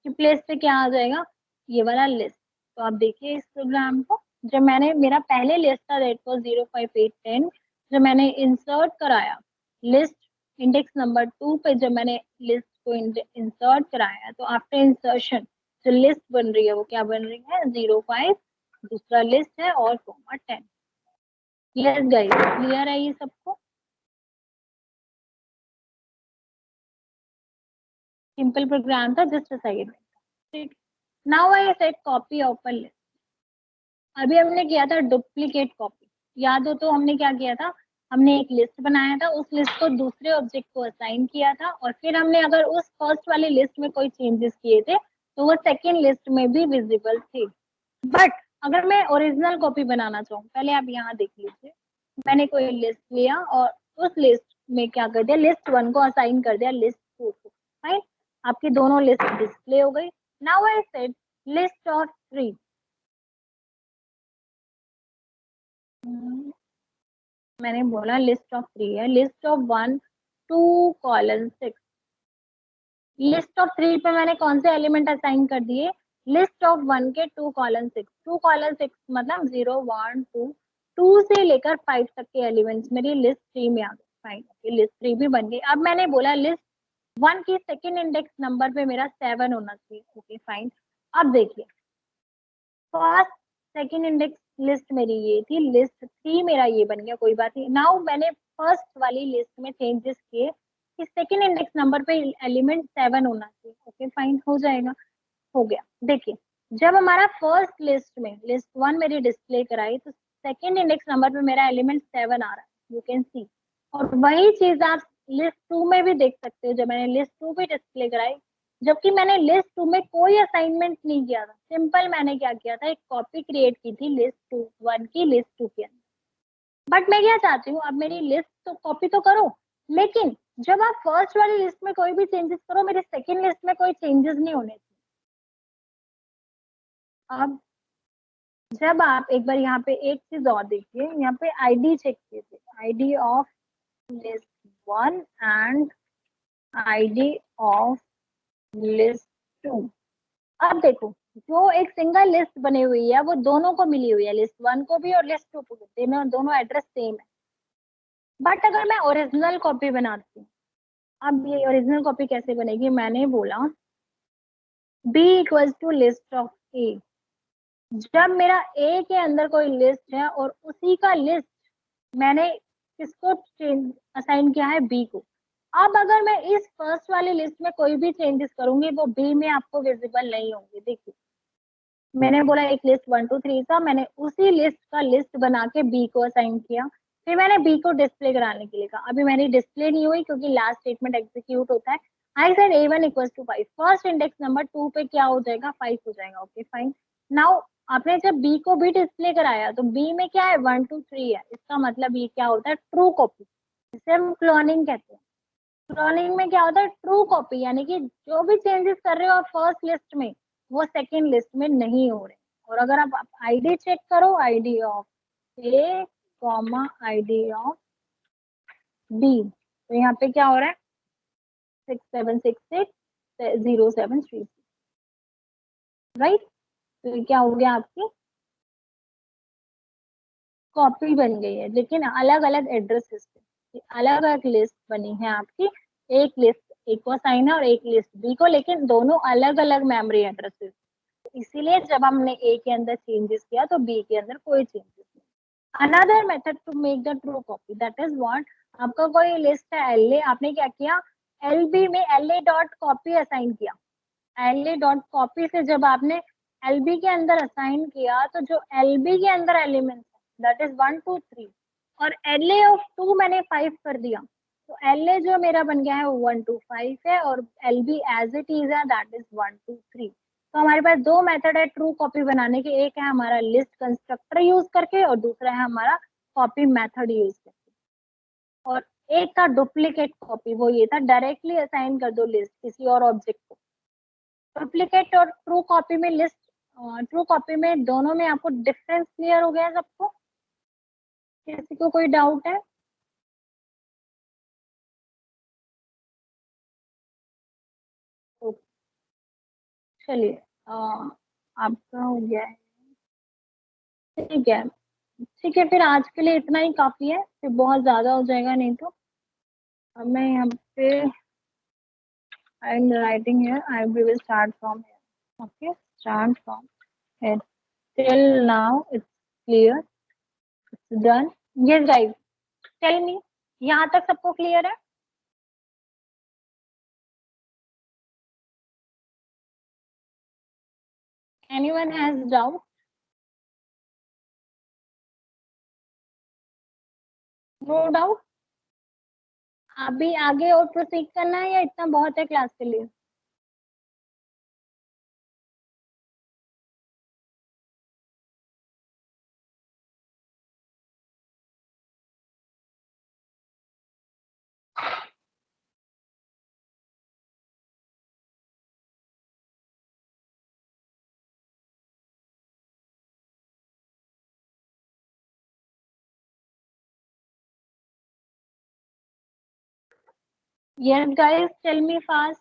Speaker 1: की प्लेस पे क्या आ जाएगा, ये वाला लिस्ट. तो आप देखिए इस प्रोग्राम को, जब मैंने मेरा पहले लिस्ट था दैट वाज 0 5 8 10, जब मैंने इंसर्ट कराया लिस्ट इंडेक्स नंबर 2 पे, जब मैंने लिस्ट को इंसर्ट कराया, तो आफ्टर इंसर्शन जो लिस्ट बन रही है वो क्या बन रही है, 0 5, दूसरा लिस्ट है, और कॉमा 10. यस गाइस, क्लियर है ये सबको? सिंपल प्रोग्राम था, जस्ट असाइनमेंट. ठीक. Now I set copy of a list. अभी हमने किया था डुप्लीकेट कॉपी, याद हो तो हमने क्या किया था, हमने एक लिस्ट बनाया था, उस लिस्ट को दूसरे ऑब्जेक्ट को असाइन किया था, और फिर हमने अगर उस फर्स्ट वाली लिस्ट में कोई चेंजेस किए थे तो वो सेकेंड लिस्ट में भी विजिबल थे. बट अगर मैं ओरिजिनल कॉपी बनाना चाहूँ, पहले आप यहाँ देख लीजिए, मैंने कोई लिस्ट लिया और उस लिस्ट में क्या कर दिया, लिस्ट 1 को असाइन कर दिया लिस्ट 2 को. राइट, आपकी दोनों लिस्ट डिस्प्ले हो गई. Now I said list of 3. मैंने बोला लिस्ट ऑफ 3 है, list of 1 2 colon 6. List of 3 पे मैंने कौन से एलिमेंट असाइन कर दिए, लिस्ट ऑफ 1 के 2 कॉलन 6. 2 कॉलन 6 मतलब 0 1 2, 2 से लेकर 5 तक के एलिमेंट्स मेरी लिस्ट 3 में आ गए. फाइन, लिस्ट 3 भी बन गई. अब मैंने बोला लिस्ट 1 की सेकेंड इंडेक्स नंबर पे मेरा 7 होना चाहिए. Okay fine. अब देखिए, फर्स्ट सेकंड इंडेक्स लिस्ट मेरी ये थी, लिस्ट 3 मेरा ये बन गया, कोई बात नहीं. नाउ मैंने फर्स्ट वाली लिस्ट में चेंजेस किए कि सेकंड इंडेक्स नंबर पे एलिमेंट 7 होना चाहिए. ओके फाइन, हो जाएगा, हो गया. देखिए, जब हमारा फर्स्ट लिस्ट में लिस्ट 1 मेरी डिस्प्ले कराई, तो सेकंड इंडेक्स नंबर पे मेरा एलिमेंट 7 आ रहा है, यू कैन सी. और वही चीज आप लिस्ट 2 में भी देख सकते हो, जब मैंने लिस्ट 2 भी डिस्प्ले कराई, जबकि मैंने लिस्ट 2 में कोई असाइनमेंट नहीं किया था, सिंपल मैंने क्या किया था, एक कॉपी क्रिएट की थी लिस्ट 2 1 की लिस्ट 2 के अंदर. बट मैं क्या चाहती हूँ, अब मेरी लिस्ट तो कॉपी तो करो, लेकिन जब आप फर्स्ट वाली लिस्ट में कोई भी चेंजेस करो, मेरी सेकेंड लिस्ट में कोई चेंजेस नहीं होने चाहिए. अब जब आप एक बार यहाँ पे एक चीज और देखिए, यहाँ पे आईडी चेक कीजिए, ID of list 1 and ID of list 2. अब देखो, जो एक सिंगल लिस्ट बनी हुई है वो दोनों को मिली हुई है, लिस्ट 1 को भी और लिस्ट 2 को भी, दोनों एड्रेस सेम है. बट अगर मैं ओरिजिनल कॉपी बनाती हूँ, अब ये ओरिजिनल कॉपी कैसे बनेगी, मैंने बोला B equals to list of A। जब मेरा A के अंदर कोई लिस्ट है और उसी का लिस्ट मैंने किसको असाइन किया है, B को। अब अगर मैं इस फर्स्ट वाली लिस्ट में कोई भी चेंजेस करूंगी वो B में आपको विजिबल नहीं होंगे। देखिए मैंने बोला एक लिस्ट 1 2 3 था, मैंने उसी लिस्ट का लिस्ट बना के B को असाइन किया, फिर मैंने B को डिस्प्ले कराने के लिए कहा। अभी मेरी डिस्प्ले नहीं हुई क्योंकि लास्ट स्टेटमेंट एग्जीक्यूट होता है। I said A1 equals to 5, first index number 2 पे क्या हो जाएगा, 5 हो जाएगा। Okay fine. नाउ आपने जब B को भी डिस्प्ले कराया तो B में क्या है, 1 2 3 है, इसका मतलब ये क्या होता है, ट्रू कॉपी, इसे हम क्लोनिंग कहते हैं। क्लोनिंग में क्या होता है, ट्रू कॉपी, यानी कि जो भी चेंजेस कर रहे हो आप फर्स्ट लिस्ट में वो सेकंड लिस्ट में नहीं हो रहे। और अगर आप आईडी चेक करो, ID of A comma ID of B, तो यहाँ पे क्या हो रहा है 6766 राइट। तो ये क्या हो गया, आपकी कॉपी बन गई है, लेकिन अलग अलग एड्रेसेस पे, अलग अलग लिस्ट बनी है आपकी। एक लिस्ट ए को असाइन है और एक लिस्ट बी को, लेकिन दोनों अलग अलग मेमोरी एड्रेसेस। इसीलिए जब हमने ए के अंदर चेंजेस किया तो बी के अंदर कोई चेंजेस नहीं। Another method to make the true copy, that is what, आपका कोई लिस्ट है एल ए, आपने क्या किया, एल बी में L A dot copy assign किया। एल ए डॉट कॉपी से जब आपने एल बी के अंदर असाइन किया तो जो एल बी के अंदर एलिमेंट्स है दैट इज 1 2 3, और एल ए ऑफ 2 मैंने 5 कर दिया, तो एल ए जो मेरा बन गया है वो 1 2 5 है, और L B as it is है दैट इज 1 2 3। तो हमारे पास दो मेथड है ट्रू कॉपी बनाने के, एक है हमारा लिस्ट कंस्ट्रक्टर यूज करके और दूसरा है हमारा कॉपी मेथड यूज करके। और एक था डुप्लीकेट कॉपी, वो ये था डायरेक्टली असाइन कर दो लिस्ट किसी और ऑब्जेक्ट को। डुप्लीकेट और ट्रू कॉपी में लिस्ट, ट्रू कॉपी में दोनों में आपको डिफरेंस क्लियर हो गया है सबको, किसी को कोई डाउट है? तो चलिए आपका हो गया है, ठीक है। ठीक है, फिर आज के लिए इतना ही काफी है, फिर बहुत ज्यादा हो जाएगा नहीं तो। अब मैं यहाँ पे I am writing here, I will start from here. Okay, start from here till now it's clear, it's done. Yes guys, tell me, यहाँ तक सबको क्लियर है? Anyone has doubt? No doubt. अभी आगे और प्रोसीड करना है या इतना बहुत है क्लास के लिए? Yes, guys, tell me fast.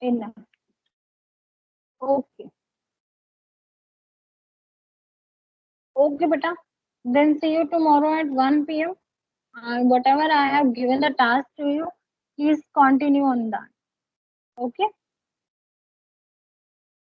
Speaker 1: Enough. Okay. Okay, beta. Then see you tomorrow at 1 p.m. Whatever I have given the task to you, please continue on that. Okay.